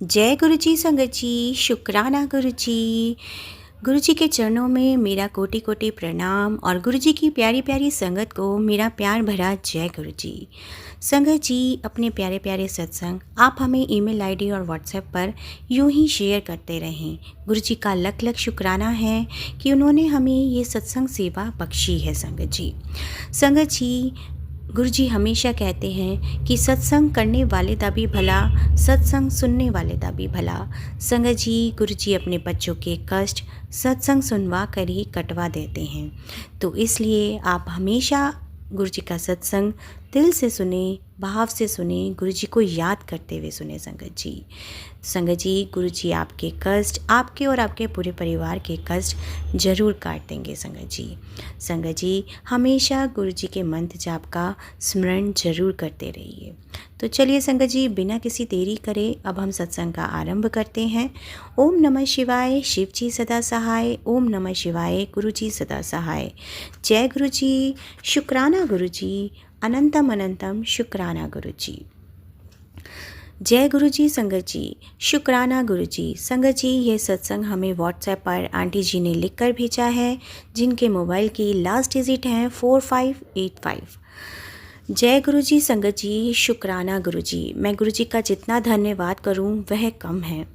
जय गुरु जी संगत जी, शुक्राना गुरु जी। गुरु जी के चरणों में मेरा कोटि कोटि प्रणाम और गुरु जी की प्यारी प्यारी संगत को मेरा प्यार भरा जय गुरु जी। संगत जी, अपने प्यारे प्यारे सत्संग आप हमें ईमेल आईडी और व्हाट्सएप पर यूं ही शेयर करते रहें। गुरु जी का लख लख शुक्राना है कि उन्होंने हमें ये सत्संग सेवा बख्शी है। संगत जी, गुरु जी हमेशा कहते हैं कि सत्संग करने वाले दा भी भला, सत्संग सुनने वाले दा भी भला। संगत जी, गुरु जी अपने बच्चों के कष्ट सत्संग सुनवा कर ही कटवा देते हैं। तो इसलिए आप हमेशा गुरु जी का सत्संग दिल से सुने, भाव से सुने, गुरु जी को याद करते हुए सुने। संगत जी, गुरु जी आपके कष्ट, आपके और आपके पूरे परिवार के कष्ट जरूर काट देंगे। संगत जी हमेशा गुरु जी के मंत्र जाप का स्मरण जरूर करते रहिए। तो चलिए संगत जी, बिना किसी देरी करे अब हम सत्संग का आरंभ करते हैं। ओम नमः शिवाय, शिव जी सदा सहाय। ओम नमः शिवाय, गुरु जी सदा सहाय। जय गुरु जी, शुक्राना गुरु जी, अनंतम अनंतम शुक्राना गुरु जी। जय गुरु जी संगत जी, शुक्राना गुरु जी। संगत जी, ये सत्संग हमें व्हाट्सएप पर आंटी जी ने लिखकर भेजा है, जिनके मोबाइल की लास्ट डिजिट है 4585। जय गुरु जी संगत जी, शुक्राना गुरु जी। मैं गुरु जी का जितना धन्यवाद करूं वह कम है।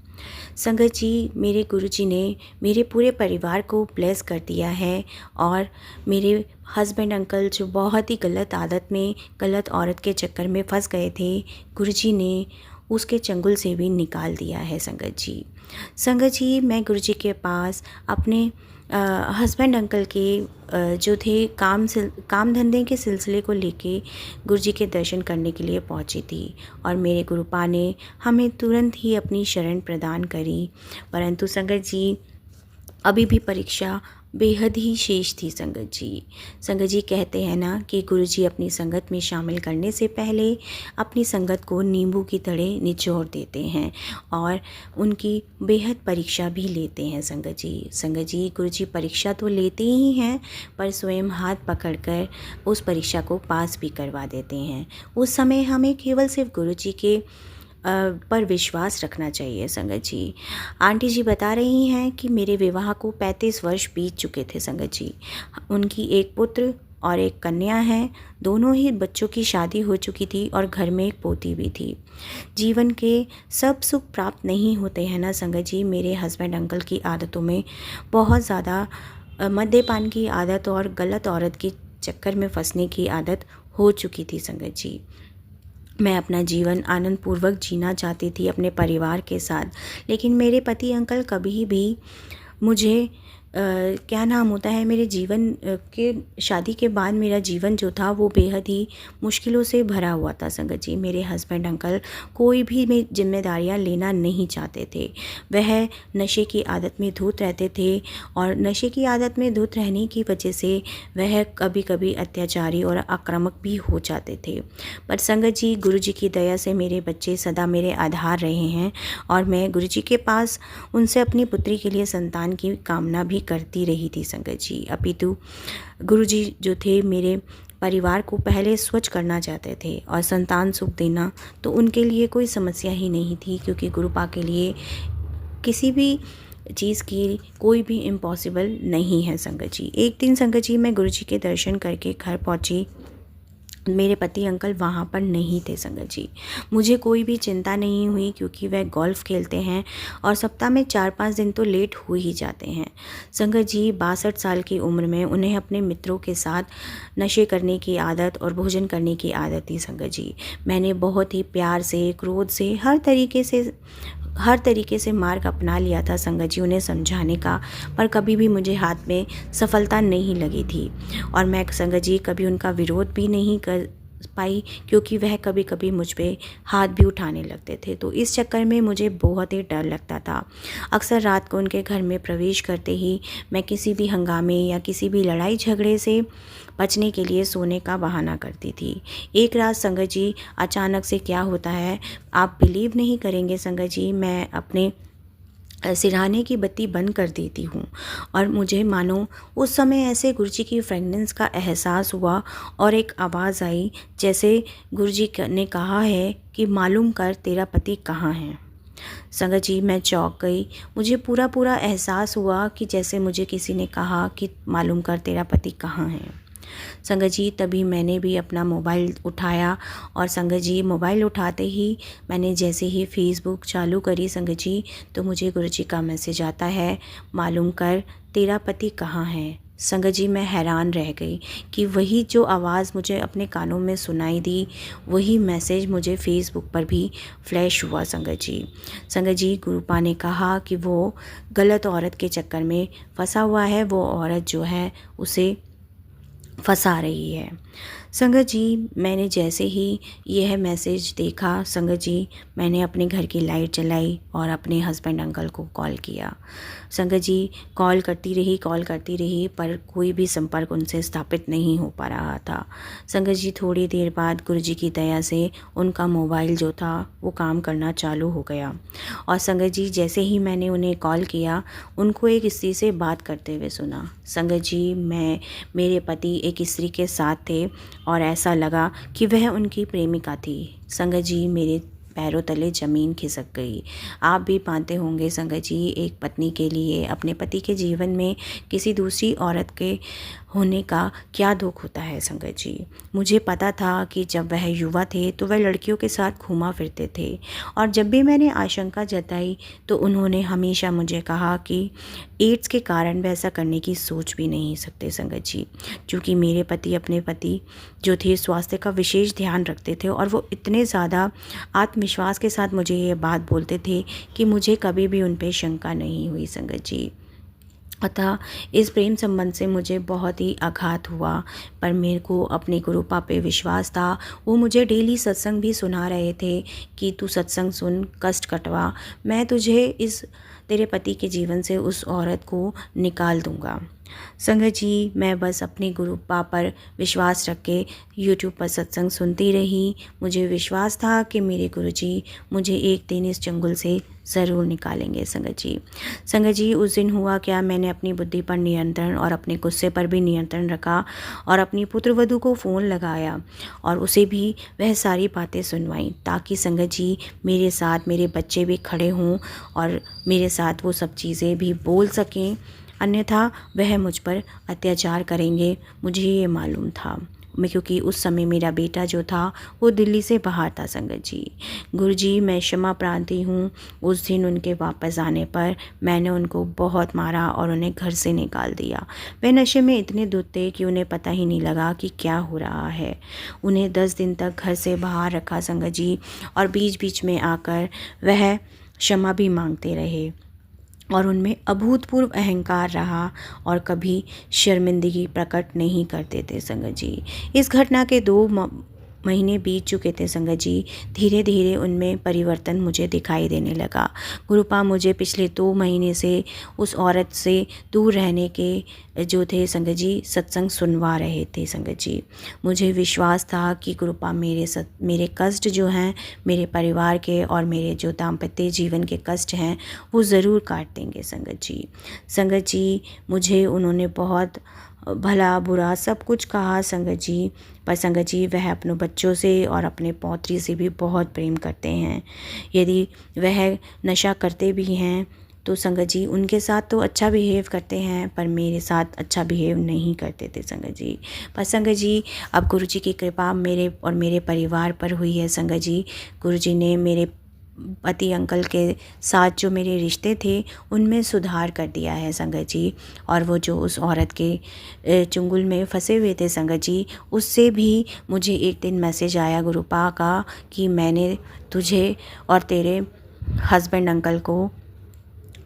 संगत जी, मेरे गुरु जी ने मेरे पूरे परिवार को ब्लेस कर दिया है और मेरे हस्बैंड अंकल जो बहुत ही गलत आदत में, गलत औरत के चक्कर में फंस गए थे, गुरु जी ने उसके चंगुल से भी निकाल दिया है। संगत जी, मैं गुरु जी के पास अपने हस्बैंड अंकल के जो थे काम धंधे के सिलसिले को लेके गुरु जी के दर्शन करने के लिए पहुंची थी और मेरे गुरुपा ने हमें तुरंत ही अपनी शरण प्रदान करी। परंतु संगत जी, अभी भी परीक्षा बेहद ही शेष थी। संगत जी कहते हैं ना कि गुरु जी अपनी संगत में शामिल करने से पहले अपनी संगत को नींबू की तरह निचोड़ देते हैं और उनकी बेहद परीक्षा भी लेते हैं। संगत जी, गुरु जी परीक्षा तो लेते ही हैं पर स्वयं हाथ पकड़कर उस परीक्षा को पास भी करवा देते हैं। उस समय हमें केवल सिर्फ गुरु जी के पर विश्वास रखना चाहिए। संगत जी, आंटी जी बता रही हैं कि मेरे विवाह को 35 वर्ष बीत चुके थे। संगत जी, उनकी एक पुत्र और एक कन्या है। दोनों ही बच्चों की शादी हो चुकी थी और घर में एक पोती भी थी। जीवन के सब सुख प्राप्त नहीं होते हैं ना संगत जी। मेरे हस्बैंड अंकल की आदतों में बहुत ज़्यादा मद्यपान की आदत और गलत औरत के चक्कर में फंसने की आदत हो चुकी थी। संगत जी, मैं अपना जीवन आनंदपूर्वक जीना चाहती थी अपने परिवार के साथ, लेकिन मेरे पति अंकल कभी भी मुझे क्या नाम होता है, मेरे जीवन के शादी के बाद मेरा जीवन जो था वो बेहद ही मुश्किलों से भरा हुआ था। संगत जी, मेरे हस्बैंड अंकल कोई भी जिम्मेदारियां लेना नहीं चाहते थे। वह नशे की आदत में धुत रहते थे और नशे की आदत में धुत रहने की वजह से वह कभी कभी अत्याचारी और आक्रामक भी हो जाते थे। पर संगत जी, गुरु जी की दया से मेरे बच्चे सदा मेरे आधार रहे हैं और मैं गुरु जी के पास उनसे अपनी पुत्री के लिए संतान की कामना भी करती रही थी। संगत जी, अपितु गुरु जी जो थे मेरे परिवार को पहले स्वच्छ करना चाहते थे और संतान सुख देना तो उनके लिए कोई समस्या ही नहीं थी, क्योंकि गुरुपा के लिए किसी भी चीज़ की कोई भी इम्पॉसिबल नहीं है। संगत जी, एक दिन संगत जी मैं गुरु जी के दर्शन करके घर पहुंची। मेरे पति अंकल वहाँ पर नहीं थे। संगत जी, मुझे कोई भी चिंता नहीं हुई, क्योंकि वह गोल्फ़ खेलते हैं और सप्ताह में 4-5 दिन तो लेट हो ही जाते हैं। संगत जी, 62 साल की उम्र में उन्हें अपने मित्रों के साथ नशे करने की आदत और भोजन करने की आदत थी। संगत जी, मैंने बहुत ही प्यार से, क्रोध से, हर तरीके से मार्ग अपना लिया था संगत जी उन्हें समझाने का, पर कभी भी मुझे हाथ में सफलता नहीं लगी थी और मैं संगत जी कभी उनका विरोध भी नहीं कर पाई, क्योंकि वह कभी कभी मुझ पे हाथ भी उठाने लगते थे। तो इस चक्कर में मुझे बहुत ही डर लगता था। अक्सर रात को उनके घर में प्रवेश करते ही मैं किसी भी हंगामे या किसी भी लड़ाई झगड़े से बचने के लिए सोने का बहाना करती थी। एक रात संगत जी अचानक से क्या होता है, आप बिलीव नहीं करेंगे संगत जी, मैं अपने सिरहाने की बत्ती बंद कर देती हूँ और मुझे मानो उस समय ऐसे गुरुजी की फ्रेगनेंस का एहसास हुआ और एक आवाज़ आई, जैसे गुरुजी ने कहा है कि मालूम कर तेरा पति कहाँ है। संगत जी मैं चौंक गई। मुझे पूरा पूरा एहसास हुआ कि जैसे मुझे किसी ने कहा कि मालूम कर तेरा पति कहाँ है। संगत जी तभी मैंने भी अपना मोबाइल उठाया और संगत जी मोबाइल उठाते ही मैंने जैसे ही फ़ेसबुक चालू करी संगत जी, तो मुझे गुरुजी का मैसेज आता है, मालूम कर तेरा पति कहाँ है। संगत जी मैं हैरान रह गई कि वही जो आवाज़ मुझे अपने कानों में सुनाई दी, वही मैसेज मुझे फ़ेसबुक पर भी फ्लैश हुआ संगत जी। संगत जी गुरुपा ने कहा कि वो गलत औरत के चक्कर में फंसा हुआ है, वो औरत जो है उसे फंसा रही है। संगत जी मैंने जैसे ही यह मैसेज देखा संगत जी, मैंने अपने घर की लाइट जलाई और अपने हस्बैंड अंकल को कॉल किया। संगत जी कॉल करती रही पर कोई भी संपर्क उनसे स्थापित नहीं हो पा रहा था। संगत जी थोड़ी देर बाद गुरुजी की दया से उनका मोबाइल जो था वो काम करना चालू हो गया और संगत जी जैसे ही मैंने उन्हें कॉल किया, उनको एक स्त्री से बात करते हुए सुना। संगत जी मेरे पति एक स्त्री के साथ थे और ऐसा लगा कि वह उनकी प्रेमिका थी। संगत जी मेरे पैरों तले ज़मीन खिसक गई। आप भी पाते होंगे संगत जी, एक पत्नी के लिए अपने पति के जीवन में किसी दूसरी औरत के होने का क्या दुख होता है संगत जी। मुझे पता था कि जब वह युवा थे तो वह लड़कियों के साथ घूमा फिरते थे और जब भी मैंने आशंका जताई तो उन्होंने हमेशा मुझे कहा कि एड्स के कारण वह ऐसा करने की सोच भी नहीं सकते संगत जी, क्योंकि मेरे पति अपने पति जो थे स्वास्थ्य का विशेष ध्यान रखते थे और वो इतने ज़्यादा आत्मविश्वास के साथ मुझे ये बात बोलते थे कि मुझे कभी भी उन पे शंका नहीं हुई संगत जी। अतः इस प्रेम संबंध से मुझे बहुत ही आघात हुआ, पर मेरे को अपने गुरुपा पे विश्वास था। वो मुझे डेली सत्संग भी सुना रहे थे कि तू सत्संग सुन, कष्ट कटवा, मैं तुझे इस तेरे पति के जीवन से उस औरत को निकाल दूंगा। संगत जी मैं बस अपने गुरुपा पर विश्वास रख के यूट्यूब पर सत्संग सुनती रही। मुझे विश्वास था कि मेरे गुरुजी मुझे एक दिन इस चंगुल से ज़रूर निकालेंगे संगत जी। संगत जी उस दिन हुआ क्या, मैंने अपनी बुद्धि पर नियंत्रण और अपने गुस्से पर भी नियंत्रण रखा और अपनी पुत्रवधू को फ़ोन लगाया और उसे भी वह सारी बातें सुनवाई, ताकि संगत जी मेरे साथ मेरे बच्चे भी खड़े हों और मेरे साथ वो सब चीज़ें भी बोल सकें, अन्यथा वह मुझ पर अत्याचार करेंगे। मुझे ये मालूम था क्योंकि उस समय मेरा बेटा जो था वो दिल्ली से बाहर था संगत जी। गुरुजी मैं क्षमा प्रार्थी हूँ। उस दिन उनके वापस आने पर मैंने उनको बहुत मारा और उन्हें घर से निकाल दिया। वे नशे में इतने धुत थे कि उन्हें पता ही नहीं लगा कि क्या हो रहा है। उन्हें 10 दिन तक घर से बाहर रखा संगत जी और बीच बीच में आकर वह क्षमा भी मांगते रहे और उनमें अभूतपूर्व अहंकार रहा और कभी शर्मिंदगी प्रकट नहीं करते थे संगत जी। इस घटना के 2 महीने बीत चुके थे संगत जी। धीरे धीरे उनमें परिवर्तन मुझे दिखाई देने लगा। गुरुपा मुझे पिछले 2 महीने से उस औरत से दूर रहने के जो थे संगत जी सत्संग सुनवा रहे थे संगत जी। मुझे विश्वास था कि गुरुपा मेरे कष्ट जो हैं, मेरे परिवार के और मेरे जो दाम्पत्य जीवन के कष्ट हैं वो ज़रूर काट देंगे संगत जी। संगत जी मुझे उन्होंने बहुत भला बुरा सब कुछ कहा संगत जी, पर संगत जी वह अपने बच्चों से और अपने पौत्री से भी बहुत प्रेम करते हैं। यदि वह नशा करते भी हैं तो संगत जी उनके साथ तो अच्छा बिहेव करते हैं, पर मेरे साथ अच्छा बिहेव नहीं करते थे संगत जी। पर संगत जी अब गुरुजी की कृपा मेरे और मेरे परिवार पर हुई है संगत जी। गुरुजी ने मेरे पति अंकल के साथ जो मेरे रिश्ते थे उनमें सुधार कर दिया है संगत जी, और वो जो उस औरत के चुंगल में फंसे हुए थे संगत जी, उससे भी मुझे एक दिन मैसेज आया गुरुपा का कि मैंने तुझे और तेरे हस्बैंड अंकल को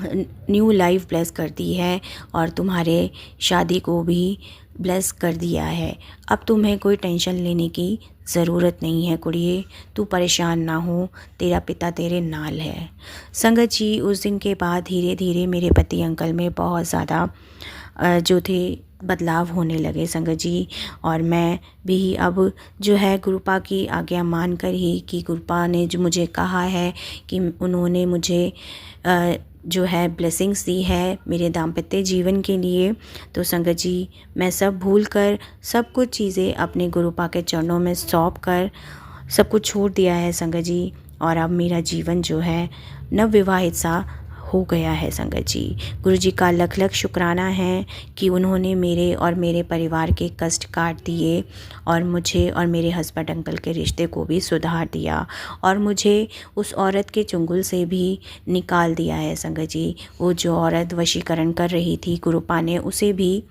न्यू लाइफ ब्लेस कर दी है और तुम्हारे शादी को भी ब्लेस कर दिया है। अब तुम्हें कोई टेंशन लेने की ज़रूरत नहीं है कुड़िए, तू परेशान ना हो, तेरा पिता तेरे नाल है। संगत जी उस दिन के बाद धीरे धीरे मेरे पति अंकल में बहुत ज़्यादा जो थे बदलाव होने लगे संगत जी, और मैं भी अब जो है गुरुपा की आज्ञा मान कर ही कि गुरुपा ने जो मुझे कहा है कि उन्होंने मुझे जो है ब्लेसिंग्स दी है मेरे दाम्पत्य जीवन के लिए, तो संगत जी मैं सब भूल कर सब कुछ चीज़ें अपने गुरुपा के चरणों में सौंप कर सब कुछ छोड़ दिया है संगत जी। और अब मेरा जीवन जो है नवविवाहित सा हो गया है संगत जी। गुरु जी का लख लख शुक्राना है कि उन्होंने मेरे और मेरे परिवार के कष्ट काट दिए और मुझे और मेरे हस्बैंड अंकल के रिश्ते को भी सुधार दिया और मुझे उस औरत के चुंगल से भी निकाल दिया है संगत जी। वो जो औरत वशीकरण कर रही थी, गुरुपा ने उसे भी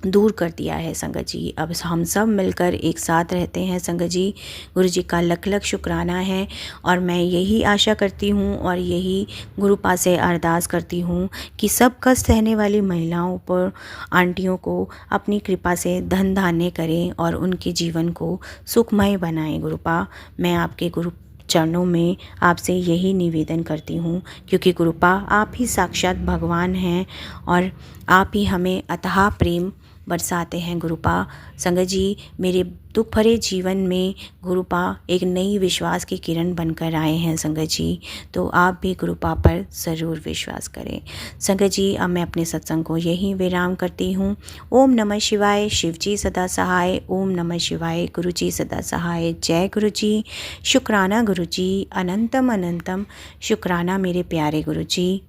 दूर कर दिया है संगत जी। अब हम सब मिलकर एक साथ रहते हैं संगत जी। गुरु जी का लख लख शुक्राना है और मैं यही आशा करती हूँ और यही गुरुपा से अरदास करती हूँ कि सब कष्ट सहने वाली महिलाओं पर, आंटियों को अपनी कृपा से धन धान्य करें और उनके जीवन को सुखमय बनाएं। गुरुपा, मैं आपके गुरु चरणों में आपसे यही निवेदन करती हूँ, क्योंकि गुरुपा आप ही साक्षात भगवान हैं और आप ही हमें अथाह प्रेम बरसाते हैं। गुरुपा संगत जी, मेरे दुख भरे जीवन में गुरुपा एक नई विश्वास की किरण बनकर आए हैं संगत जी। तो आप भी गुरुपा पर ज़रूर विश्वास करें संगत जी। अब मैं अपने सत्संग को यहीं विराम करती हूँ। ओम नमः शिवाय, शिव जी सदा सहाय। ओम नमः शिवाय, गुरु जी सदा सहाय। जय गुरु जी। शुक्राना गुरु जी, अनंतम अनंतम शुक्राना मेरे प्यारे गुरु जी।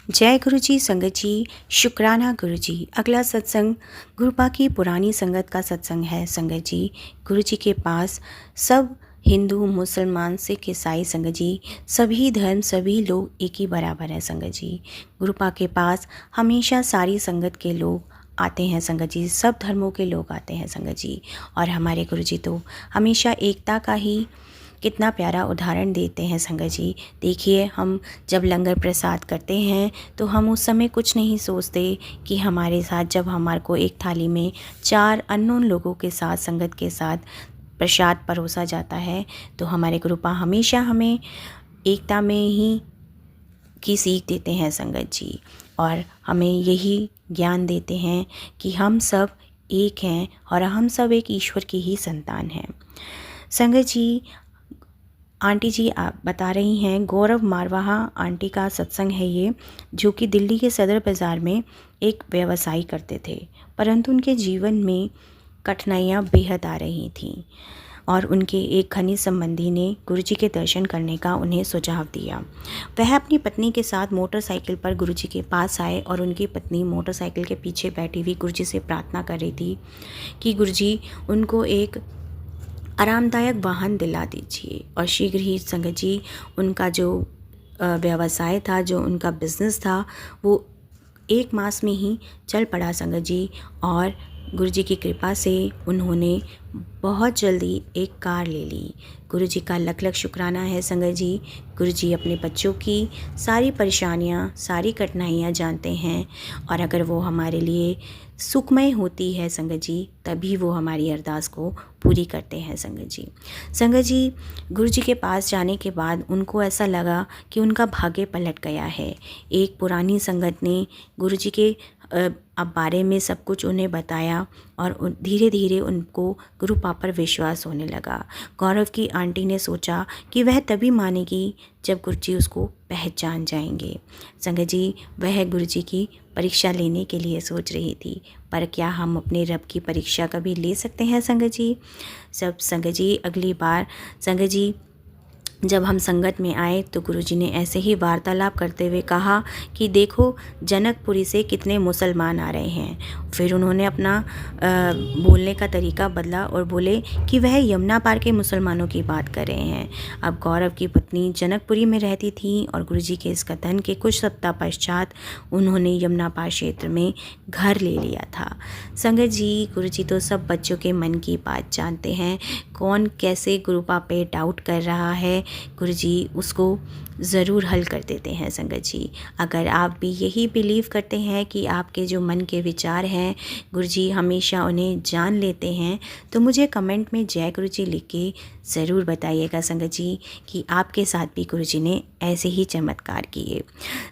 जय गुरु जी संगत जी, शुक्राना गुरु जी। अगला सत्संग गुरुपा की पुरानी संगत का सत्संग है संगत जी। गुरु जी के पास सब हिंदू, मुसलमान, सिख, ईसाई संगत जी, सभी धर्म, सभी लोग एक ही बराबर है संगत जी। गुरुपा के पास हमेशा सारी संगत के लोग आते हैं संगत जी, सब धर्मों के लोग आते हैं संगत जी। और हमारे गुरु जी तो हमेशा एकता का ही कितना प्यारा उदाहरण देते हैं संगत जी। देखिए, हम जब लंगर प्रसाद करते हैं तो हम उस समय कुछ नहीं सोचते कि हमारे साथ जब हमारे को एक थाली में 4 अननोन लोगों के साथ, संगत के साथ प्रसाद परोसा जाता है, तो हमारे गुरुपा हमेशा हमें एकता में ही की सीख देते हैं संगत जी। और हमें यही ज्ञान देते हैं कि हम सब एक हैं और हम सब एक ईश्वर की ही संतान हैं संगत जी। आंटी जी आप बता रही हैं, गौरव मारवाहा आंटी का सत्संग है ये, जो कि दिल्ली के सदर बाज़ार में एक व्यवसाय करते थे, परंतु उनके जीवन में कठिनाइयाँ बेहद आ रही थीं और उनके एक खनिज संबंधी ने गुरुजी के दर्शन करने का उन्हें सुझाव दिया। वह अपनी पत्नी के साथ मोटरसाइकिल पर गुरुजी के पास आए और उनकी पत्नी मोटरसाइकिल के पीछे बैठी हुई गुरुजी से प्रार्थना कर रही थी कि गुरुजी उनको एक आरामदायक वाहन दिला दीजिए। और शीघ्र ही संगत जी उनका जो व्यवसाय था, जो उनका बिज़नेस था, वो 1 मास में ही चल पड़ा संगत जी। और गुरुजी की कृपा से उन्होंने बहुत जल्दी एक कार ले ली। गुरुजी का लख लख शुक्राना है संगत जी। गुरुजी अपने बच्चों की सारी परेशानियाँ, सारी कठिनाइयाँ जानते हैं और अगर वो हमारे लिए सुखमय होती है संगत जी, तभी वो हमारी अरदास को पूरी करते हैं संगत जी। संगत जी, गुरुजी के पास जाने के बाद उनको ऐसा लगा कि उनका भाग्य पलट गया है। एक पुरानी संगत ने गुरुजी के अब बारे में सब कुछ उन्हें बताया और धीरे धीरे उनको गुरुपा पर विश्वास होने लगा। गौरव की आंटी ने सोचा कि वह तभी मानेगी जब गुरुजी उसको पहचान जाएंगे। संगत जी, वह गुरुजी की परीक्षा लेने के लिए सोच रही थी, पर क्या हम अपने रब की परीक्षा कभी ले सकते हैं संगत जी? सब संगत जी, अगली बार संगत जी जब हम संगत में आए तो गुरुजी ने ऐसे ही वार्तालाप करते हुए कहा कि देखो जनकपुरी से कितने मुसलमान आ रहे हैं। फिर उन्होंने अपना बोलने का तरीका बदला और बोले कि वह यमुना पार के मुसलमानों की बात कर रहे हैं। अब गौरव की पत्नी जनकपुरी में रहती थी और गुरुजी के इस कथन के कुछ सप्ताह पश्चात उन्होंने यमुना पार क्षेत्र में घर ले लिया था। संगत जी, गुरुजी तो सब बच्चों के मन की बात जानते हैं। कौन कैसे गुरुपा पे डाउट कर रहा है, गुरुजी उसको ज़रूर हल कर देते हैं संगत जी। अगर आप भी यही बिलीव करते हैं कि आपके जो मन के विचार हैं गुरुजी हमेशा उन्हें जान लेते हैं, तो मुझे कमेंट में जय गुरुजी लिख के ज़रूर बताइएगा संगत जी कि आपके साथ भी गुरुजी ने ऐसे ही चमत्कार किए।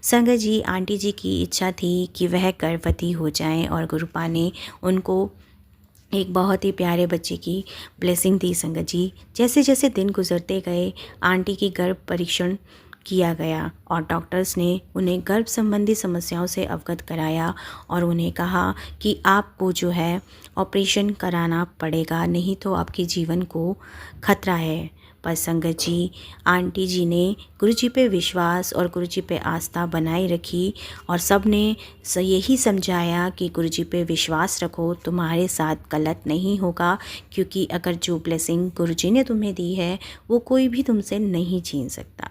संगत जी, आंटी जी की इच्छा थी कि वह गर्भवती हो जाएं और गुरुपा ने उनको एक बहुत ही प्यारे बच्चे की ब्लेसिंग दी संगत जी। जैसे जैसे दिन गुजरते गए आंटी की गर्भ परीक्षण किया गया और डॉक्टर्स ने उन्हें गर्भ संबंधी समस्याओं से अवगत कराया और उन्हें कहा कि आपको जो है ऑपरेशन कराना पड़ेगा, नहीं तो आपके जीवन को खतरा है। पर संगत जी, आंटी जी ने गुरु जी पे विश्वास और गुरु जी पे आस्था बनाए रखी और सब ने यही समझाया कि गुरु जी पे विश्वास रखो, तुम्हारे साथ गलत नहीं होगा, क्योंकि अगर जो ब्लेसिंग गुरु जी ने तुम्हें दी है वो कोई भी तुमसे नहीं छीन सकता।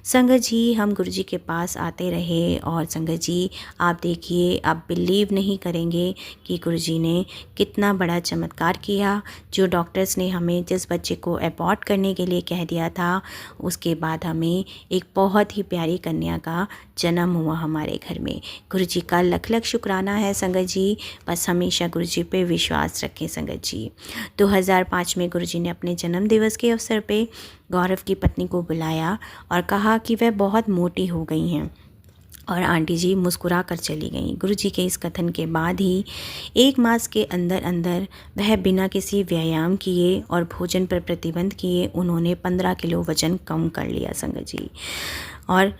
संगत जी, हम गुरु जी के पास आते रहे और संगत जी, आप देखिए, आप बिलीव नहीं करेंगे कि गुरु जी ने कितना बड़ा चमत्कार किया। जो डॉक्टर्स ने हमें जिस बच्चे को अबॉर्ट करने के लिए कह दिया था, उसके बाद हमें एक बहुत ही प्यारी कन्या का जन्म हुआ हमारे घर में। गुरु जी का लख लख शुक्राना है संगत जी। बस हमेशा गुरु जी पे विश्वास रखें संगत जी। 2005 में गुरु जी ने अपने जन्म दिवस के अवसर पे गौरव की पत्नी को बुलाया और कहा कि वह बहुत मोटी हो गई हैं, और आंटी जी मुस्कुरा कर चली गईं। गुरु जी के इस कथन के बाद ही 1 मास के अंदर अंदर वह बिना किसी व्यायाम किए और भोजन पर प्रतिबंध किए उन्होंने 15 किलो वज़न कम कर लिया संगत जी। और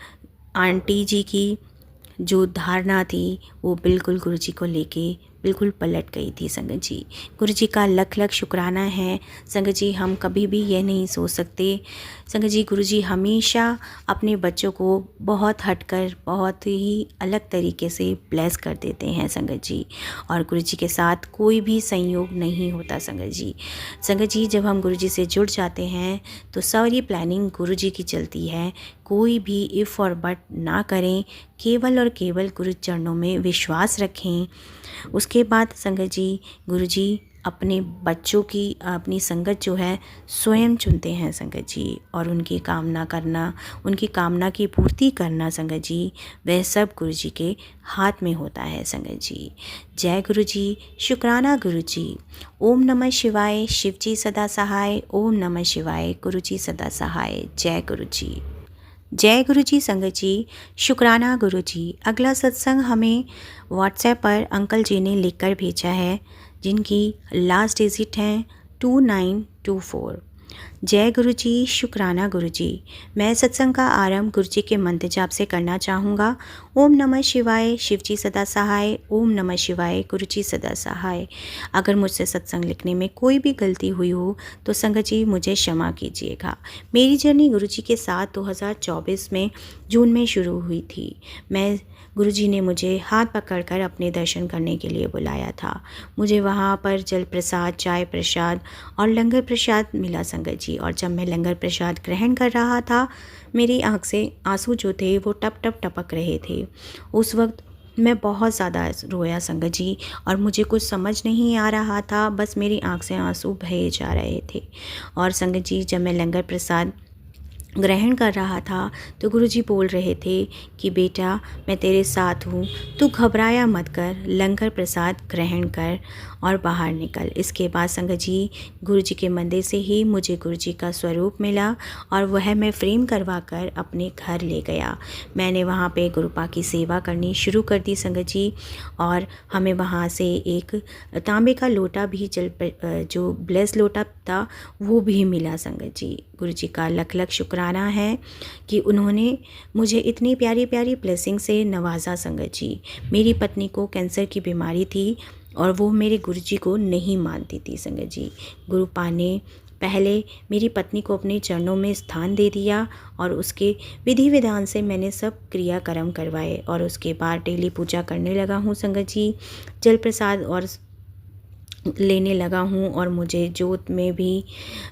आंटी जी की जो धारणा थी वो बिल्कुल गुरु जी को लेके बिल्कुल पलट गई थी संगत जी। गुरु जी का लख लख शुक्राना है संगत जी। हम कभी भी ये नहीं सोच सकते संगत जी, गुरु जी हमेशा अपने बच्चों को बहुत हटकर बहुत ही अलग तरीके से ब्लेस कर देते हैं संगत जी, और गुरु जी के साथ कोई भी संयोग नहीं होता संगत जी। संगत जी, जब हम गुरु जी से जुड़ जाते हैं तो सारी प्लानिंग गुरु जी की चलती है। कोई भी इफ़ और बट ना करें, केवल और केवल गुरु चरणों में विश्वास रखें। उसके बाद संगत जी, गुरु जी अपने बच्चों की अपनी संगत जो है स्वयं चुनते हैं संगत जी, और उनकी कामना करना, उनकी कामना की पूर्ति करना संगत जी, वह सब गुरु जी के हाथ में होता है संगत जी। जय गुरु जी, शुक्राना गुरु जी। ओम नमः शिवाय, शिव जी सदा सहाय। ओम नमः शिवाय, गुरु जी सदा सहाय। जय गुरु जी। जय गुरु जी संगत जी, शुक्राना गुरु जी। अगला सत्संग हमें व्हाट्सएप पर अंकल जी ने लिखकर भेजा है, जिनकी लास्ट डिजिट हैं 2924। जय गुरु जी, शुक्राना गुरु जी। मैं सत्संग का आरंभ गुरु जी के मंत्र जाप से करना चाहूँगा। ओम नमः शिवाय, शिव जी सदा सहाय। ओम नमः शिवाय, गुरु जी सदा सहाय। अगर मुझसे सत्संग लिखने में कोई भी गलती हुई हो तो संगत जी मुझे क्षमा कीजिएगा। मेरी जर्नी गुरु जी के साथ 2024 में जून में शुरू हुई थी। मैं गुरु जी ने मुझे हाथ पकड़कर अपने दर्शन करने के लिए बुलाया था। मुझे वहाँ पर जल प्रसाद, चाय प्रसाद और लंगर प्रसाद मिला संगत जी, और जब मैं लंगर प्रसाद ग्रहण कर रहा था, मेरी आँख से आंसू जो थे वो टप टप टपक रहे थे। उस वक्त मैं बहुत ज़्यादा रोया संगत जी, और मुझे कुछ समझ नहीं आ रहा था, बस मेरी आँख से आंसू बहे जा रहे थे। और संगत जी, जब मैं लंगर प्रसाद ग्रहण कर रहा था तो गुरुजी बोल रहे थे कि बेटा, मैं तेरे साथ हूँ, तू घबराया मत कर, लंगर प्रसाद ग्रहण कर और बाहर निकल। इसके बाद संगत जी, गुरुजी के मंदिर से ही मुझे गुरुजी का स्वरूप मिला और वह मैं फ्रेम करवा कर अपने घर ले गया। मैंने वहाँ पे गुरुपा की सेवा करनी शुरू कर दी संगत जी, और हमें वहाँ से एक तांबे का लोटा भी जो ब्लेस लोटा था वो भी मिला संगत जी। गुरुजी का लख लख शुक्राना है कि उन्होंने मुझे इतनी प्यारी प्यारी ब्लेसिंग से नवाजा संगत जी। मेरी पत्नी को कैंसर की बीमारी थी और वो मेरे गुरुजी को नहीं मानती थी संगत जी। गुरुपा ने पहले मेरी पत्नी को अपने चरणों में स्थान दे दिया और उसके विधि विधान से मैंने सब क्रियाक्रम करवाए, और उसके बाद डेली पूजा करने लगा हूँ संगत जी। जल प्रसाद और लेने लगा हूँ, और मुझे जोत में भी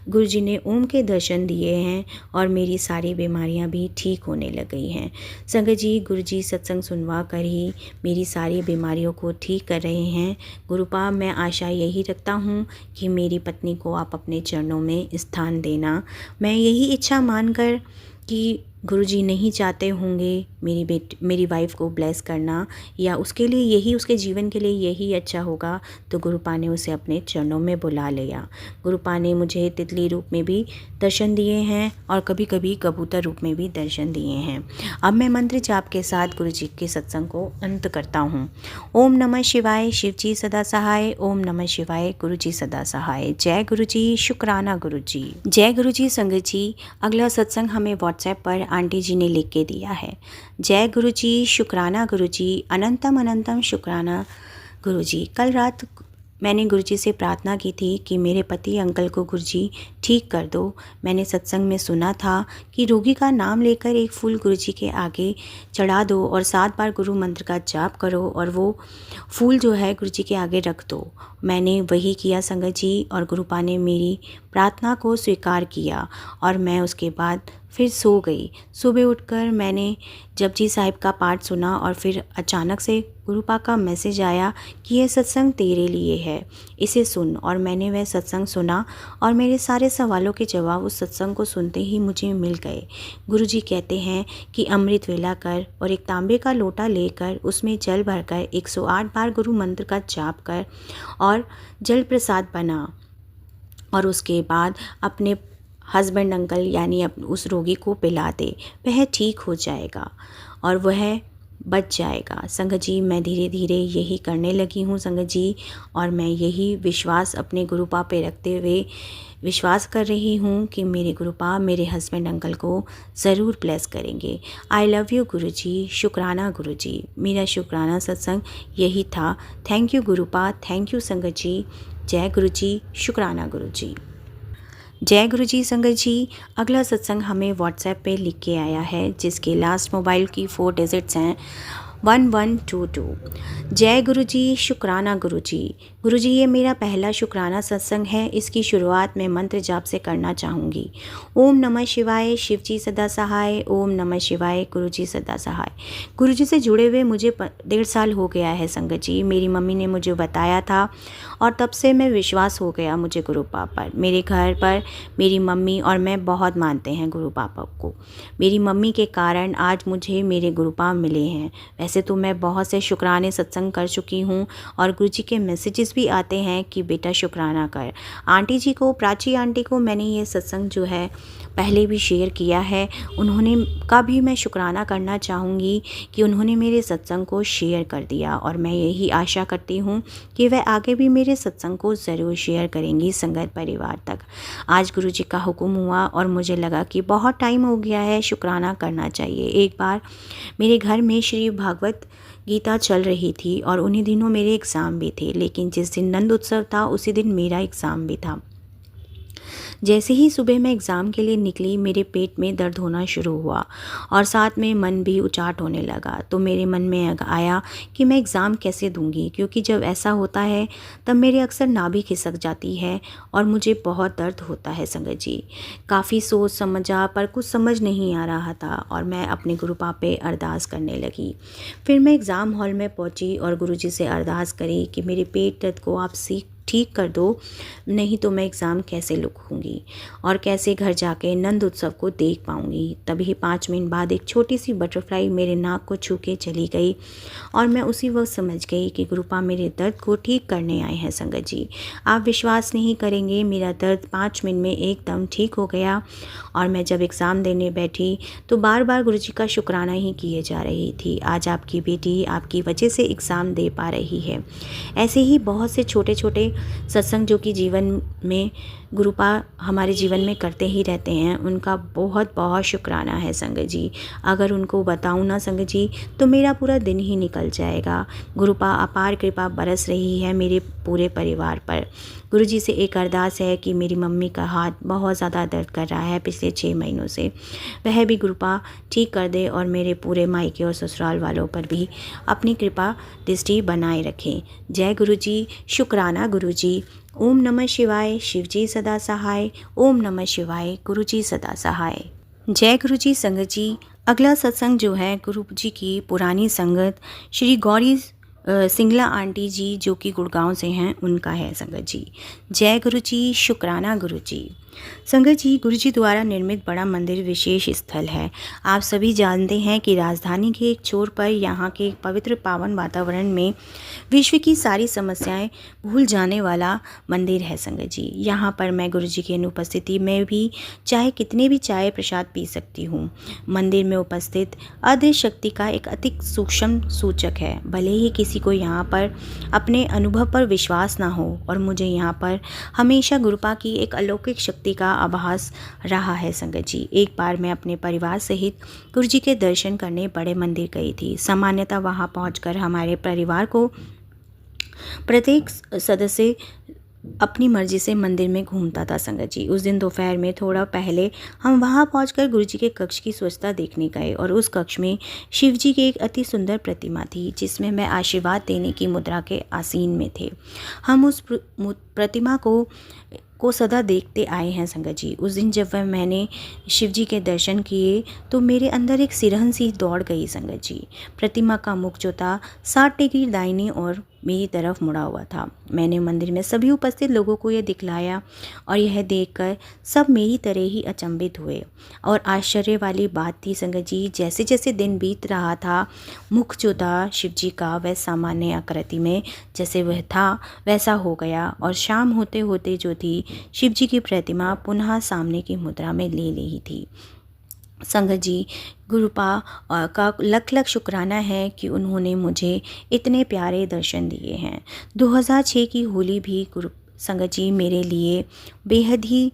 गुरुजी ने ओम के दर्शन दिए हैं और मेरी सारी बीमारियाँ भी ठीक होने लग गई हैं संगत जी। गुरुजी सत्संग सुनवा कर ही मेरी सारी बीमारियों को ठीक कर रहे हैं। गुरुपा, मैं आशा यही रखता हूँ कि मेरी पत्नी को आप अपने चरणों में स्थान देना। मैं यही इच्छा मानकर कि गुरुजी नहीं चाहते होंगे मेरी वाइफ को ब्लेस करना, या उसके लिए यही, उसके जीवन के लिए यही अच्छा होगा, तो गुरुपा ने उसे अपने चरणों में बुला लिया। गुरुपा ने मुझे तितली रूप में भी दर्शन दिए हैं और कभी कभी कबूतर रूप में भी दर्शन दिए हैं। अब मैं मंत्र जाप के साथ गुरुजी के सत्संग को अंत करता हूँ। ओम नमः शिवाय, शिव जी सदा सहाय। ओम नमः शिवाय, गुरु जी सदा सहाय। जय गुरु जी, शुक्राना गुरु जी। जय गुरु जी संगत जी। अगला सत्संग हमें व्हाट्सएप पर आंटी जी ने लिख के दिया है। जय गुरु जी, शुक्राना गुरु जी। अनंतम अनंतम शुक्राना गुरु जी। कल रात मैंने गुरुजी से प्रार्थना की थी कि मेरे पति अंकल को गुरुजी ठीक कर दो। मैंने सत्संग में सुना था कि रोगी का नाम लेकर एक फूल गुरुजी के आगे चढ़ा दो और 7 बार गुरु मंत्र का जाप करो और वो फूल जो है गुरुजी के आगे रख दो। मैंने वही किया संगत जी, और गुरुपा ने मेरी प्रार्थना को स्वीकार किया और मैं उसके बाद फिर सो गई। सुबह उठकर मैंने जपजी साहिब का पाठ सुना और फिर अचानक से गुरुपा का मैसेज आया कि यह सत्संग तेरे लिए है, इसे सुन। और मैंने वह सत्संग सुना और मेरे सारे सवालों के जवाब उस सत्संग को सुनते ही मुझे मिल गए। गुरुजी कहते हैं कि अमृत वेला कर और एक तांबे का लोटा लेकर उसमें जल भरकर 108 बार गुरु मंत्र का जाप कर और जल प्रसाद बना और उसके बाद अपने हस्बैंड अंकल यानी उस रोगी को पिला दे, वह ठीक हो जाएगा और वह बच जाएगा। संगत जी, मैं धीरे धीरे यही करने लगी हूँ संगत जी, और मैं यही विश्वास अपने गुरुपा पे रखते हुए विश्वास कर रही हूँ कि मेरे गुरुपा मेरे हस्बैंड अंकल को ज़रूर ब्लेस करेंगे। आई लव यू गुरुजी, शुक्राना गुरुजी। मेरा शुक्राना सत्संग यही था। थैंक यू गुरुपा, थैंक यू संगत जी। जय गुरुजी, शुक्राना गुरुजी। जय गुरुजी संगत जी। अगला सत्संग हमें व्हाट्सएप पे लिख के आया है, जिसके लास्ट मोबाइल की 4 डिजिट्स हैं 1122। जय गुरुजी, शुक्राना गुरुजी। गुरुजी, ये मेरा पहला शुक्राना सत्संग है। इसकी शुरुआत मैं मंत्र जाप से करना चाहूँगी। ओम नमः शिवाय, शिवजी सदा सहाय। ओम नमः शिवाय, गुरुजी सदा सहाय। गुरुजी से जुड़े हुए मुझे 1.5 साल हो गया है संगत जी। मेरी मम्मी ने मुझे बताया था और तब से मैं विश्वास हो गया मुझे गुरु पापा पर। मेरे घर पर मेरी मम्मी और मैं बहुत मानते हैं गुरु पापा को। मेरी मम्मी के कारण आज मुझे मेरे गुरु पापा मिले हैं। वैसे तो मैं बहुत से शुक्राने सत्संग कर चुकी हूँ और गुरुजी के मैसेजेस भी आते हैं कि बेटा शुक्राना कर। आंटी जी को, प्राची आंटी को मैंने ये सत्संग जो है पहले भी शेयर किया है, उन्होंने का भी मैं शुक्राना करना चाहूँगी कि उन्होंने मेरे सत्संग को शेयर कर दिया और मैं यही आशा करती हूँ कि वह आगे भी मेरे सत्संग को ज़रूर शेयर करेंगी संगत परिवार तक। आज गुरुजी का हुक्म हुआ और मुझे लगा कि बहुत टाइम हो गया है, शुक्राना करना चाहिए। एक बार मेरे घर में श्री भागवत गीता चल रही थी और उन्हीं दिनों मेरे एग्ज़ाम भी थे, लेकिन जिस दिन नंद उत्सव था उसी दिन मेरा एग्ज़ाम भी था। जैसे ही सुबह मैं एग्ज़ाम के लिए निकली, मेरे पेट में दर्द होना शुरू हुआ और साथ में मन भी उचाट होने लगा। तो मेरे मन में आया कि मैं एग्ज़ाम कैसे दूंगी, क्योंकि जब ऐसा होता है तब मेरे अक्सर नाभि खिसक जाती है और मुझे बहुत दर्द होता है संगत जी। काफ़ी सोच समझा पर कुछ समझ नहीं आ रहा था और मैं अपने गुरु पापा पे अरदास करने लगी। फिर मैं एग्ज़ाम हॉल में पहुंची और गुरुजी से अरदास करी कि मेरे पेट दर्द को आप ठीक कर दो, नहीं तो मैं एग्ज़ाम कैसे लिखूँगी और कैसे घर जाके नंद उत्सव को देख पाऊँगी। तभी 5 मिनट बाद एक छोटी सी बटरफ्लाई मेरे नाक को छू के चली गई और मैं उसी वक्त समझ गई कि गुरुपा मेरे दर्द को ठीक करने आए हैं संगत जी। आप विश्वास नहीं करेंगे, मेरा दर्द 5 मिनट में एकदम ठीक हो गया और मैं जब एग्ज़ाम देने बैठी तो बार बार गुरुजी का शुक्राना ही किए जा रही थी। आज आपकी बेटी आपकी वजह से एग्ज़ाम दे पा रही है। ऐसे ही बहुत से छोटे छोटे सत्संग जो कि जीवन में गुरुपा हमारे जीवन में करते ही रहते हैं, उनका बहुत बहुत शुक्राना है संगत जी। अगर उनको बताऊं ना संगत जी तो मेरा पूरा दिन ही निकल जाएगा। गुरुपा अपार कृपा बरस रही है मेरे पूरे परिवार पर। गुरुजी से एक अरदास है कि मेरी मम्मी का हाथ बहुत ज़्यादा दर्द कर रहा है पिछले 6 महीनों से, वह भी गुरुपा ठीक कर दे और मेरे पूरे मायके और ससुराल वालों पर भी अपनी कृपा दृष्टि बनाए रखें। जय गुरुजी, शुक्राना गुरुजी। ओम नमः शिवाय, शिवजी सदा सहाय। ओम नमः शिवाय, गुरुजी सदा सहाय। जय गुरुजी संगत जी। अगला सत्संग जो है गुरुजी की पुरानी संगत श्री गौरी सिंगला आंटी जी जो कि गुड़गांव से हैं, उनका है संगत जी। जय गुरुजी, शुक्राना गुरुजी। संगत जी, गुरुजी द्वारा निर्मित बड़ा मंदिर विशेष स्थल है। आप सभी जानते हैं कि राजधानी के एक छोर पर यहाँ के पवित्र पावन वातावरण में विश्व की सारी समस्याएं भूल जाने वाला मंदिर है संगत जी। यहाँ पर मैं गुरुजी की अनुपस्थिति में भी चाहे कितने भी चाय प्रसाद पी सकती हूँ। मंदिर में उपस्थित अदृश्य शक्ति का एक अति सूक्ष्म सूचक है। भले ही किसी को यहाँ पर अपने अनुभव पर विश्वास ना हो, और मुझे यहाँ पर हमेशा गुरुपा की एक अलौकिक शक्ति का आभास रहा है संगत जी। एक बार मैं अपने परिवार सहित गुरुजी के दर्शन करने बड़े मंदिर गई थी। सामान्यतः वहां पहुंचकर हमारे परिवार को प्रत्येक सदस्य अपनी मर्जी से मंदिर में घूमता था संगत जी। उस दिन दोपहर में थोड़ा पहले हम वहां पहुंचकर गुरुजी के कक्ष की स्वच्छता देखने गए और उस कक्ष में शिव जी की एक अति सुंदर प्रतिमा थी जिसमें मैं आशीर्वाद देने की मुद्रा के आसीन में थे। हम उस प्रतिमा को सदा देखते आए हैं संगत जी। उस दिन जब मैंने शिव जी के दर्शन किए तो मेरे अंदर एक सिरहन सी दौड़ गई संगत जी। प्रतिमा का मुख जो था 60 डिग्री दाहिनी और मेरी तरफ मुड़ा हुआ था। मैंने मंदिर में सभी उपस्थित लोगों को यह दिखलाया और यह देखकर सब मेरी तरह ही अचंभित हुए। और आश्चर्य वाली बात थी संगत जी, जैसे जैसे दिन बीत रहा था मुख जो था शिव जी का वह सामान्य आकृति में जैसे वह था वैसा हो गया और शाम होते होते जो थी शिव जी की प्रतिमा पुनः सामने की मुद्रा में ले ली थी। संगत जी, गुरुपा का लख लख शुक्राना है कि उन्होंने मुझे इतने प्यारे दर्शन दिए हैं। 2006 की होली भी गुरु संगत जी मेरे लिए बेहद ही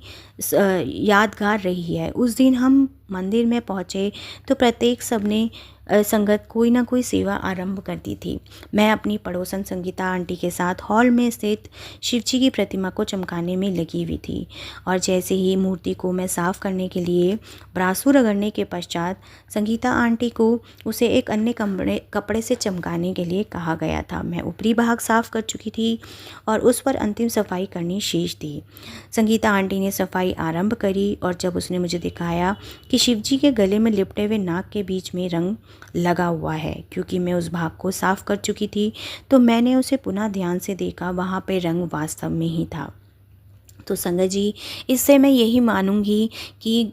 यादगार रही है। उस दिन हम मंदिर में पहुँचे तो प्रत्येक सबने संगत कोई ना कोई सेवा आरंभ कर दी थी। मैं अपनी पड़ोसन संगीता आंटी के साथ हॉल में स्थित शिवजी की प्रतिमा को चमकाने में लगी हुई थी और जैसे ही मूर्ति को मैं साफ करने के लिए ब्रासू रगड़ने के पश्चात संगीता आंटी को उसे एक अन्य कपड़े से चमकाने के लिए कहा गया था। मैं ऊपरी भाग साफ कर चुकी थी और उस पर अंतिम सफाई करनी शेष थी। संगीता आंटी ने सफाई आरंभ करी और जब उसने मुझे दिखाया कि शिवजी के गले में लिपटे हुए नाग के बीच में रंग लगा हुआ है, क्योंकि मैं उस भाग को साफ कर चुकी थी तो मैंने उसे पुनः ध्यान से देखा, वहाँ पे रंग वास्तव में ही था। तो संगत जी, इससे मैं यही मानूंगी कि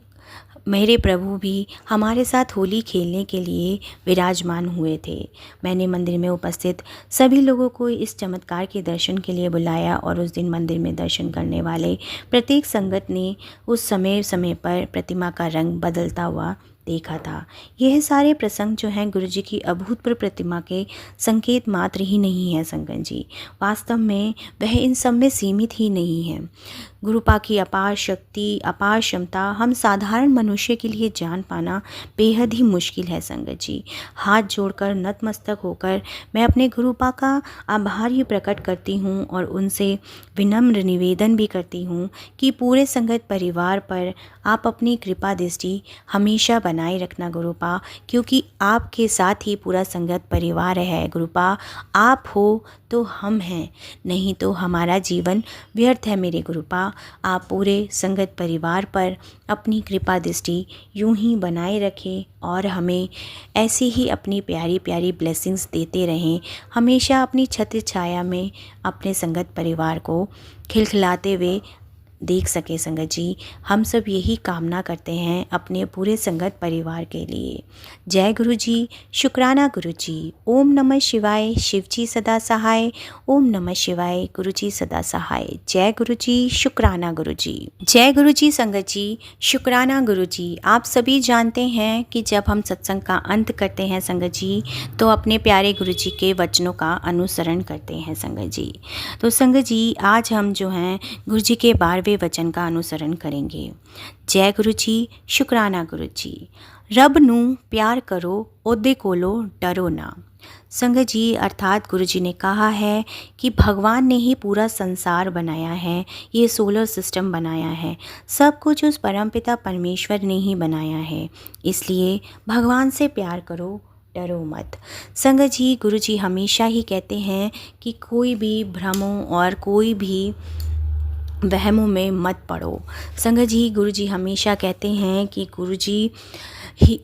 मेरे प्रभु भी हमारे साथ होली खेलने के लिए विराजमान हुए थे। मैंने मंदिर में उपस्थित सभी लोगों को इस चमत्कार के दर्शन के लिए बुलाया और उस दिन मंदिर में दर्शन करने वाले प्रत्येक संगत ने उस समय समय पर प्रतिमा का रंग बदलता हुआ देखा था। यह सारे प्रसंग जो हैं गुरुजी की अभूतपूर्व प्रतिमा के संकेत मात्र ही नहीं है संगत जी, वास्तव में वह इन सब में सीमित ही नहीं है। गुरुपा की अपार शक्ति, अपार क्षमता हम साधारण मनुष्य के लिए जान पाना बेहद ही मुश्किल है संगत जी। हाथ जोड़कर नतमस्तक होकर मैं अपने गुरुपा का आभार ही प्रकट करती हूँ और उनसे विनम्र निवेदन भी करती हूँ कि पूरे संगत परिवार पर आप अपनी कृपा दृष्टि हमेशा बनाए रखना गुरुपा, क्योंकि आपके साथ ही पूरा संगत परिवार है गुरुपा। आप हो तो हम हैं, नहीं तो हमारा जीवन व्यर्थ है मेरे गुरुपा। आप पूरे संगत परिवार पर अपनी कृपा दृष्टि यूं ही बनाए रखें और हमें ऐसी ही अपनी प्यारी प्यारी ब्लेसिंग्स देते रहें। हमेशा अपनी छत्र छाया में अपने संगत परिवार को खिलखिलाते हुए देख सके संगत जी। हम सब यही कामना करते हैं अपने पूरे संगत परिवार के लिए। जय गुरु जी, शुक्राना गुरु जी। ओम नमः शिवाय, शिव जी सदा सहाय। ओम नमः शिवाय, गुरु जी सदा सहाय। जय गुरु जी, शुक्राना गुरु जी। जय गुरु जी संगत जी, शुक्राना गुरु जी। आप सभी जानते हैं कि जब हम सत्संग का अंत करते हैं संगत जी तो अपने प्यारे गुरु जी के वचनों का अनुसरण करते हैं संगत जी। तो संगत जी, आज हम जो हैं गुरु जी के 12वें वचन का अनुसरण करेंगे। जय गुरु जी, शुक्राना गुरु जी। रब नू प्यार करो, ओदे कोलो डरो ना। संगत जी, अर्थात गुरु जी ने कहा है कि भगवान ने ही पूरा संसार बनाया है, ये सोलर सिस्टम बनाया है, सब कुछ उस परमपिता परमेश्वर ने ही बनाया है। इसलिए भगवान से प्यार करो, डरो मत। संगत जी, गुरु जी हमेशा ही कहते हैं कि कोई भी भ्रमों और कोई भी वहमों में मत पड़ो। संगत जी, गुरु जी हमेशा कहते हैं कि गुरु जी ही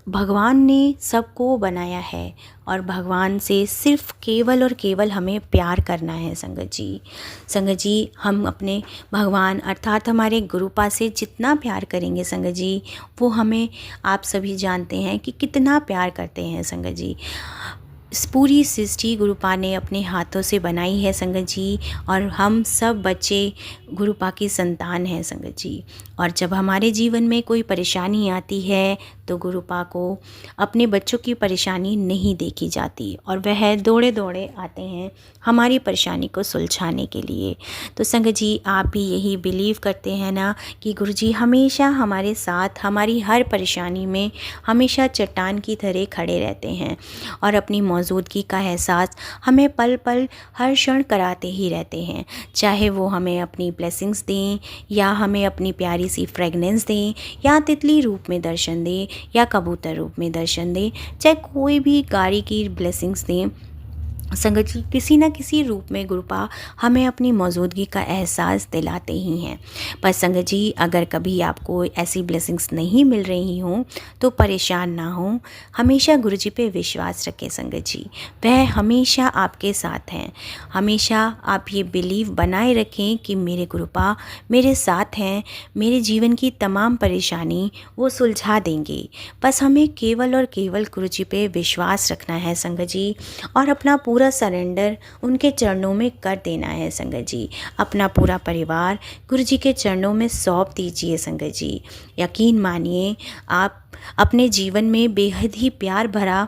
भगवान ने सबको बनाया है और भगवान से सिर्फ केवल और केवल हमें प्यार करना है संगत जी। संगत जी, हम अपने भगवान अर्थात हमारे गुरुपा से जितना प्यार करेंगे संगत जी, वो हमें आप सभी जानते हैं कि कितना प्यार करते हैं संगत जी। इस पूरी सृष्टि गुरुपा ने अपने हाथों से बनाई है संगत जी और हम सब बच्चे गुरुपा की संतान हैं संगत जी। और जब हमारे जीवन में कोई परेशानी आती है तो गुरुपा को अपने बच्चों की परेशानी नहीं देखी जाती और वह दौड़े दौड़े आते हैं हमारी परेशानी को सुलझाने के लिए। तो संगत जी, आप भी यही बिलीव करते हैं ना कि गुरुजी हमेशा हमारे साथ, हमारी हर परेशानी में हमेशा चट्टान की तरह खड़े रहते हैं और अपनी मौजूदगी का एहसास हमें पल पल हर क्षण कराते ही रहते हैं। चाहे वो हमें अपनी ब्लेसिंग्स दें या हमें अपनी प्यारी सी फ्रेगनेंस दें या तितली रूप में दर्शन दें या कबूतर रूप में दर्शन दें, चाहे कोई भी गाड़ी की ब्लेसिंग्स दें, संगत जी किसी न किसी रूप में गुरुपा हमें अपनी मौजूदगी का एहसास दिलाते ही हैं। पर संगत जी, अगर कभी आपको ऐसी ब्लेसिंग्स नहीं मिल रही हों तो परेशान ना हों, हमेशा गुरुजी पे विश्वास रखें संगत जी। वह हमेशा आपके साथ हैं। हमेशा आप ये बिलीव बनाए रखें कि मेरे गुरुपा मेरे साथ हैं, मेरे जीवन की तमाम परेशानी वो सुलझा देंगे। बस हमें केवल और केवल गुरुजी पे विश्वास रखना है संगत जी, और अपना पूरा सरेंडर उनके चरणों में कर देना है संगत जी। अपना पूरा परिवार गुरुजी के चरणों में सौंप दीजिए संगत जी। यकीन मानिए, आप अपने जीवन में बेहद ही प्यार भरा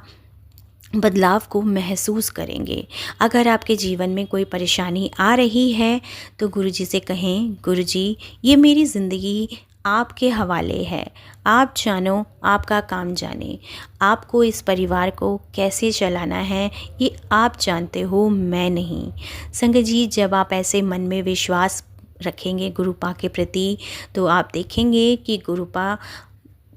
बदलाव को महसूस करेंगे। अगर आपके जीवन में कोई परेशानी आ रही है तो गुरुजी से कहें, गुरुजी ये मेरी ज़िंदगी आपके हवाले है, आप जानो, आपका काम जाने, आपको इस परिवार को कैसे चलाना है ये आप जानते हो, मैं नहीं। संगत जी, जब आप ऐसे मन में विश्वास रखेंगे गुरुपा के प्रति तो आप देखेंगे कि गुरुपा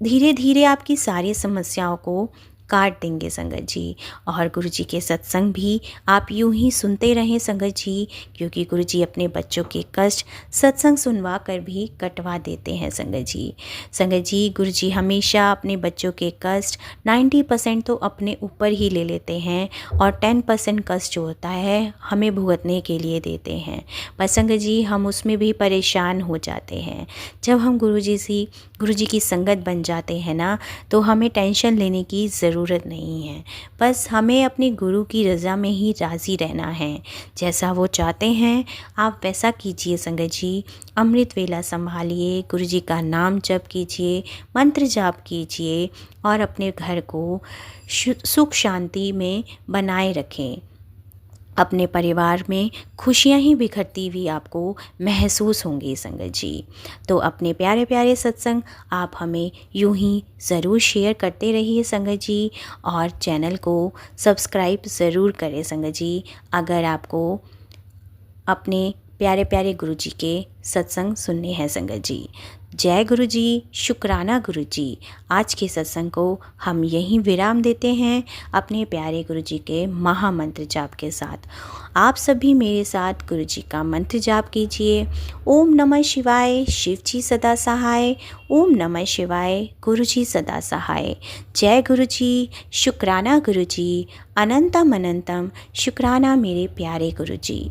धीरे धीरे आपकी सारी समस्याओं को काट देंगे संगत जी। और गुरुजी के सत्संग भी आप यूं ही सुनते रहें संगत जी, क्योंकि गुरुजी अपने बच्चों के कष्ट सत्संग सुनवा कर भी कटवा देते हैं संगत जी। संगत जी, गुरुजी हमेशा अपने बच्चों के कष्ट 90% तो अपने ऊपर ही ले लेते हैं और 10% कष्ट जो होता है हमें भुगतने के लिए देते हैं। पर संगत जी, हम उसमें भी परेशान हो जाते हैं। जब हम गुरुजी की संगत बन जाते हैं ना, तो हमें टेंशन लेने की ज़रूरत नहीं है। बस हमें अपने गुरु की रज़ा में ही राज़ी रहना है। जैसा वो चाहते हैं आप वैसा कीजिए संगत जी। अमृत वेला संभालिए, गुरुजी का नाम जप कीजिए, मंत्र जाप कीजिए और अपने घर को सुख शांति में बनाए रखें। अपने परिवार में खुशियाँ ही बिखरती हुई आपको महसूस होंगी संगत जी। तो अपने प्यारे प्यारे सत्संग आप हमें यूं ही ज़रूर शेयर करते रहिए संगत जी, और चैनल को सब्सक्राइब ज़रूर करें संगत जी, अगर आपको अपने प्यारे प्यारे गुरुजी के सत्संग सुनने हैं संगत जी। जय गुरु जी, शुक्राना गुरु जी। आज के सत्संग को हम यहीं विराम देते हैं अपने प्यारे गुरु जी के महामंत्र जाप के साथ। आप सभी मेरे साथ गुरु जी का मंत्र जाप कीजिए। ओम नमः शिवाय, शिव जी सदा सहाय। ओम नमः शिवाय, गुरु जी सदा सहाय। जय गुरु जी, शुक्राना गुरु जी। अनंतम अनंतम शुक्राना मेरे प्यारे गुरु जी।